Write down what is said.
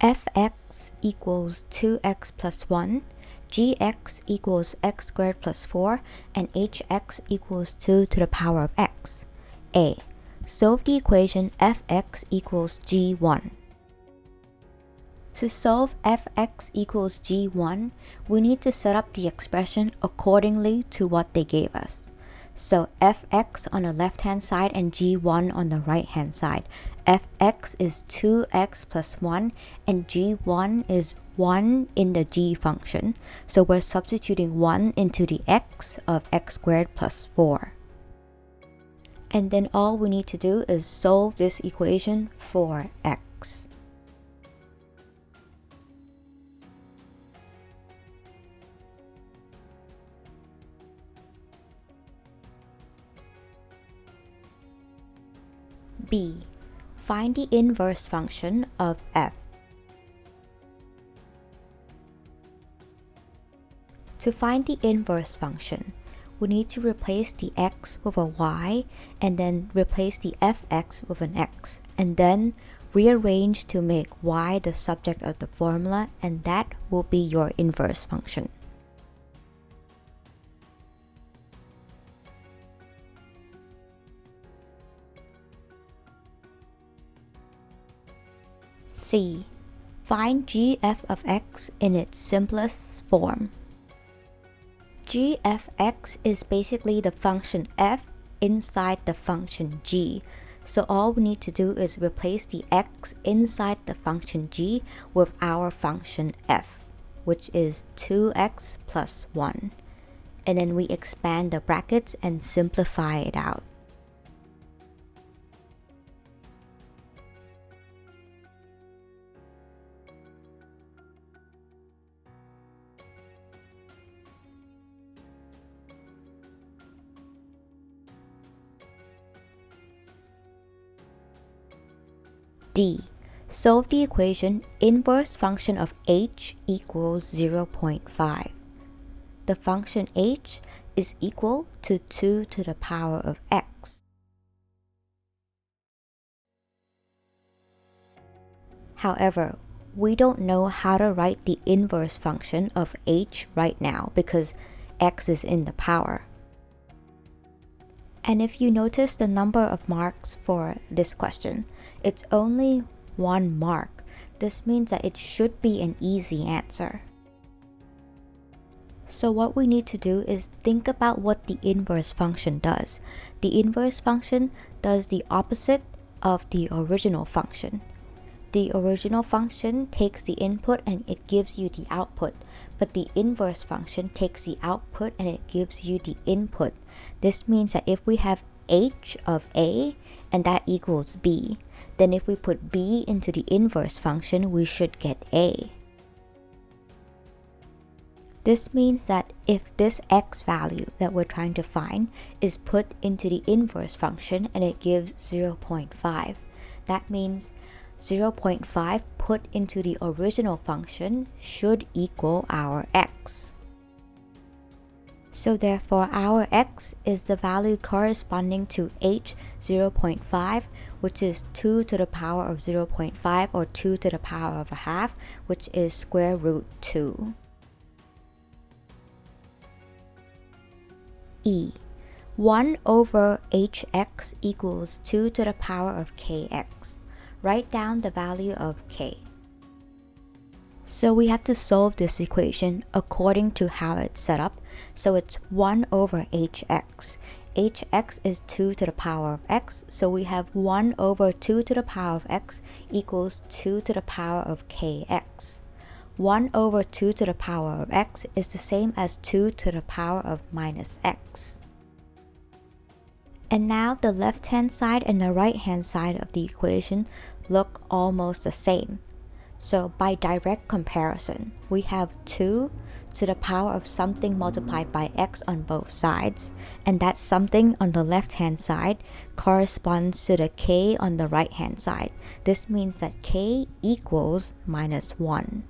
fx equals 2x plus 1, gx equals x squared plus 4, and hx equals 2 to the power of x. A. Solve the equation fx equals g1. To solve fx equals g1, we need to set up the expression accordingly to what they gave us. So fx on the left-hand side and g1 on the right-hand side. Fx is 2x plus 1 and g1 is 1 in the g function. So we're substituting 1 into the x of x squared plus 4. And then all we need to do is solve this equation for x. B. Find the inverse function of f. To find the inverse function, we need to replace the x with a y and then replace the fx with an x and then rearrange to make y the subject of the formula, and that will be your inverse function. C. Find gf of x in its simplest form. G of x is basically the function f inside the function g. So all we need to do is replace the x inside the function g with our function f, which is 2x plus 1. And then we expand the brackets and simplify it out. D. Solve the equation inverse function of h equals 0.5. The function h is equal to 2 to the power of x. However, we don't know how to write the inverse function of h right now because x is in the power. And if you notice the number of marks for this question, it's only 1 mark. This means that it should be an easy answer. So what we need to do is think about what the inverse function does. The inverse function does the opposite of the original function. The original function takes the input and it gives you the output, but the inverse function takes the output and it gives you the input. This means that if we have h of a and that equals b, then if we put b into the inverse function, we should get a. This means that if this x value that we're trying to find is put into the inverse function and it gives 0.5, that means 0.5 put into the original function should equal our x. So therefore our x is the value corresponding to h 0.5, which is 2 to the power of 0.5 or 2 to the power of a half, which is square root 2. E. 1 over hx equals 2 to the power of kx. Write down the value of k. So we have to solve this equation according to how it's set up. So it's 1 over hx. Hx is 2 to the power of x, so we have 1 over 2 to the power of x equals 2 to the power of kx. 1 over 2 to the power of x is the same as 2 to the power of minus x. And now the left-hand side and the right-hand side of the equation look almost the same. So by direct comparison, we have 2 to the power of something multiplied by x on both sides, and that something on the left-hand side corresponds to the k on the right-hand side. This means that k equals minus 1.